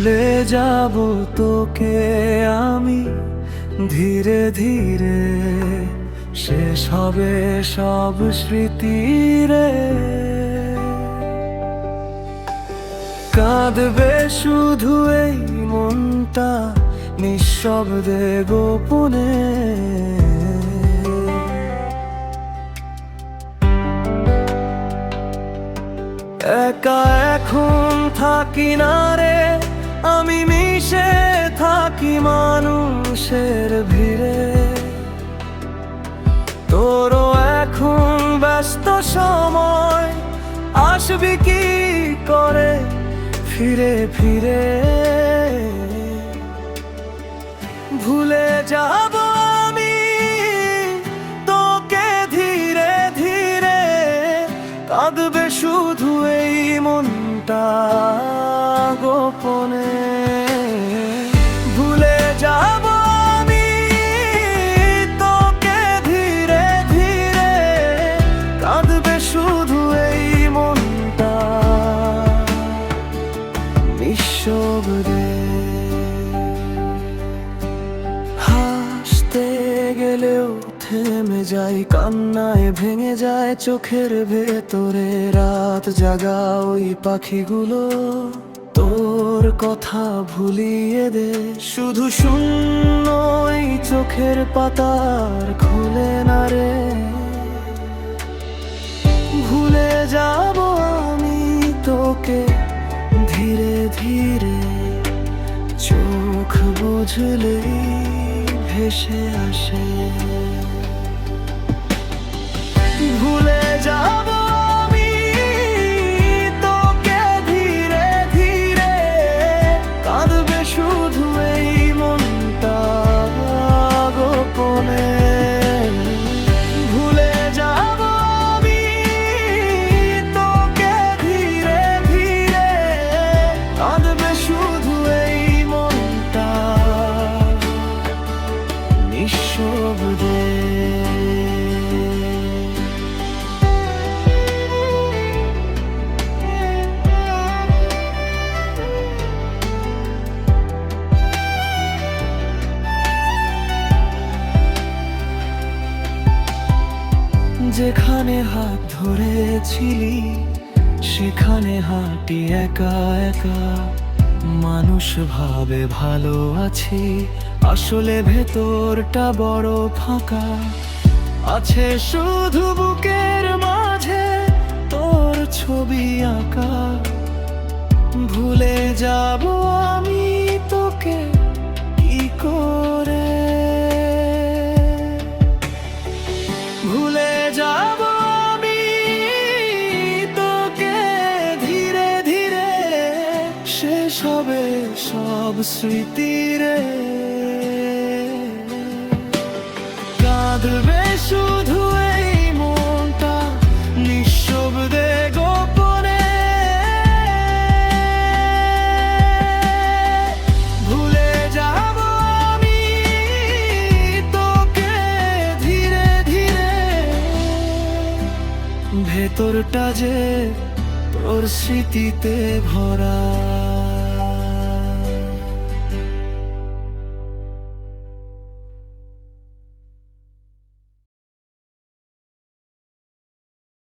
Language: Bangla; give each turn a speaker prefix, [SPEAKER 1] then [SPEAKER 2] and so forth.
[SPEAKER 1] ভুলে যাব তোকে আমি ধীরে ধীরে, শেষ হবে সব স্মৃতি রে। কাঁদবে শুধু এই মনটা নিঃশব্দে গোপনে, একা এখন থাকি না রে আমি, মিশে থাকি মানুষের ভিড়ে। তোরও এখন ব্যস্ত সময়, আসবি কি করে ফিরে ফিরে? ভুলে যাব আমি তোকে ধীরে ধীরে, কাঁদবে শুধু এই মনটা গোপনে। ভুলে যাব আমি তোকে ধীরে ধীরে, কাঁদবে শুধু এই মনটা নিঃশব্দে। হাসতে গেলেও থেমে যাই, কান্নায় ভেঙে যায় চোখের ভেতরে। রাত জাগা ওই পাখিগুলো তোর কথা ভুলিয়ে দে, শুধু শূন্য এই চোখের পাতার খুলে না রে। ভুলে যাব আমি তোকে ধীরে ধীরে, চোখ বুঝলেই ভেসে আসে। ভুলে যাব আমি তোকে ধীরে ধীরে, কাঁদবে শুধু এই মনটা গোপনে। ভুলে যাব আমি তোকে ধীরে ধীরে, কাঁদবে শুধু এই মনটা নিঃশব্দে। যেখানে হাত ধরেছিলি সেখানে হাঁটি একা একা, মানুষ ভাবে ভালো আছি, আসলে ভেতরটা বড় ফাঁকা। আছে শুধু বুকের মাঝে তোর ছবি আঁকা। ভুলে যাব আমি তোকে কি করে? ভুলে যাব আমি তোকে ধীরে ধীরে, শেষ হবে সব স্মৃতি রে। কাঁদবে শুধু এই মনটা নিঃশব্দে গোপনে। ভুলে যাব আমি তোকে ধীরে ধীরে, ভেতরটা যে তোর স্মৃতিতে ভরা।